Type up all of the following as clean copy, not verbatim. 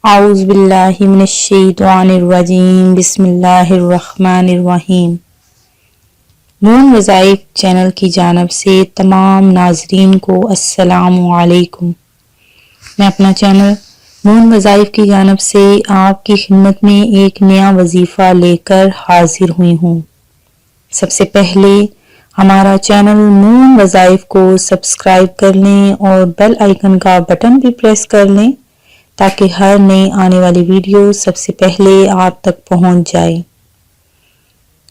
اعوذ باللہ من الشیطان الرجیم بسم اللہ الرحمن الرحیم۔ مون وظائف چینل کی جانب سے تمام ناظرین کو السلام علیکم۔ میں اپنا چینل مون وظائف کی جانب سے آپ کی خدمت میں ایک نیا وظیفہ لے کر حاضر ہوئی ہوں۔ سب سے پہلے ہمارا چینل مون وظائف کو سبسکرائب کر لیں اور بیل آئیکن کا بٹن بھی پریس کر لیں تاکہ ہر نئی آنے والی ویڈیو سب سے پہلے آپ تک پہنچ جائے۔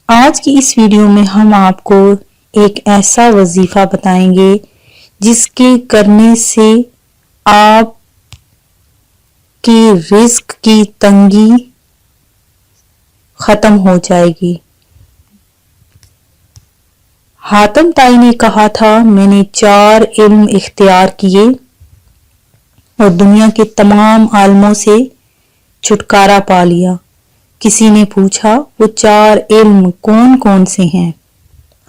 آج کی اس ویڈیو میں ہم آپ کو ایک ایسا وظیفہ بتائیں گے جس کے کرنے سے آپ کی رزق کی تنگی ختم ہو جائے گی۔ حاتم طائی نے کہا تھا، میں نے 4 علم اختیار کیے اور دنیا کے تمام عالموں سے چھٹکارا پا لیا۔ کسی نے پوچھا وہ 4 علم کون کون سے ہیں؟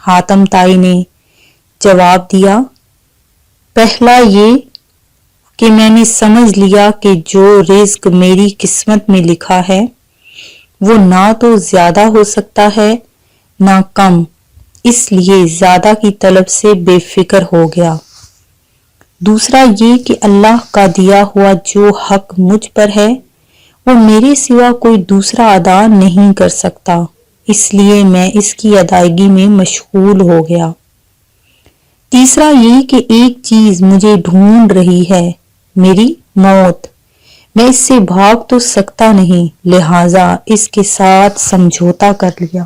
حاتم طائی نے جواب دیا، پہلا یہ کہ میں نے سمجھ لیا کہ جو رزق میری قسمت میں لکھا ہے وہ نہ تو زیادہ ہو سکتا ہے نہ کم، اس لیے زیادہ کی طلب سے بے فکر ہو گیا۔ دوسرا یہ کہ اللہ کا دیا ہوا جو حق مجھ پر ہے وہ میرے سوا کوئی دوسرا ادا نہیں کر سکتا، اس لیے میں اس کی ادائیگی میں مشغول ہو گیا۔ تیسرا یہ کہ ایک چیز مجھے ڈھونڈ رہی ہے، میری موت، میں اس سے بھاگ تو سکتا نہیں، لہٰذا اس کے ساتھ سمجھوتا کر لیا۔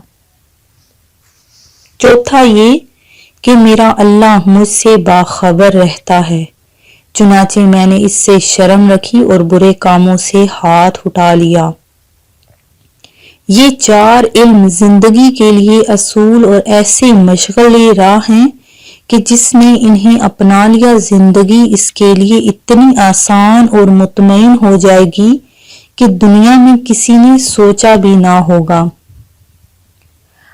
چوتھا یہ کہ میرا اللہ مجھ سے باخبر رہتا ہے، چنانچہ میں نے اس سے شرم رکھی اور برے کاموں سے ہاتھ اٹھا لیا۔ یہ 4 علم زندگی کے لیے اصول اور ایسے مشغل راہ ہیں کہ جس نے انہیں اپنا لیا زندگی اس کے لیے اتنی آسان اور مطمئن ہو جائے گی کہ دنیا میں کسی نے سوچا بھی نہ ہوگا۔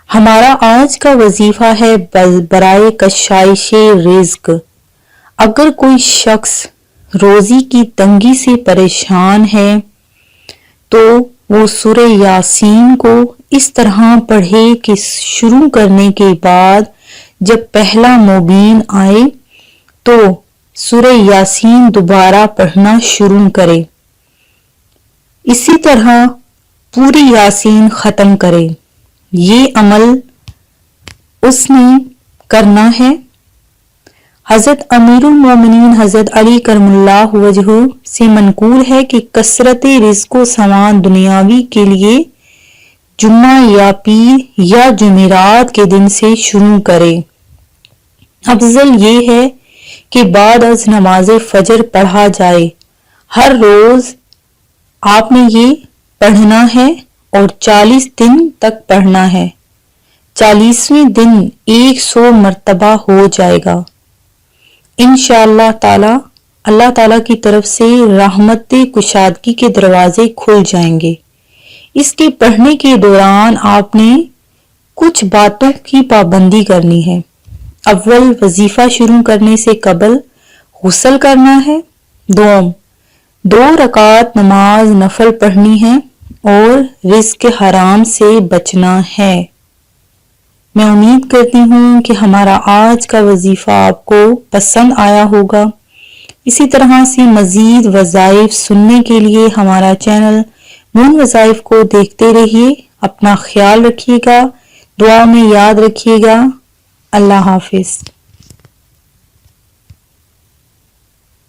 ہمارا آج کا وظیفہ ہے برائے کشائش رزق۔ اگر کوئی شخص روزی کی تنگی سے پریشان ہے تو وہ سورہ یاسین کو اس طرح پڑھے کہ شروع کرنے کے بعد جب پہلا مبین آئے تو سورہ یاسین دوبارہ پڑھنا شروع کرے، اسی طرح پوری یاسین ختم کرے۔ یہ عمل اس نے کرنا ہے۔ حضرت امیر المومنین حضرت علی کرم اللہ وجہہ سے منقول ہے کہ کثرت رزق و سامان دنیاوی کے لیے جمعہ یا پیر یا جمعرات کے دن سے شروع کرے۔ افضل یہ ہے کہ بعد از نماز فجر پڑھا جائے۔ ہر روز آپ نے یہ پڑھنا ہے اور 40 دن تک پڑھنا ہے۔ 40ویں دن 100 مرتبہ ہو جائے گا۔ انشاءاللہ تعالی اللہ تعالیٰ کی طرف سے رحمت کشادگی کے دروازے کھل جائیں گے۔ اس کے پڑھنے کے دوران آپ نے کچھ باتوں کی پابندی کرنی ہے۔ اول، وظیفہ شروع کرنے سے قبل غسل کرنا ہے۔ دوم، 2 رکعت نماز نفل پڑھنی ہے اور رزق حرام سے بچنا ہے۔ میں امید کرتی ہوں کہ ہمارا آج کا وظیفہ آپ کو پسند آیا ہوگا۔ اسی طرح سے مزید وظائف سننے کے لیے ہمارا چینل مون وظائف کو دیکھتے رہیے۔ اپنا خیال رکھیے گا، دعا میں یاد رکھیے گا۔ اللہ حافظ۔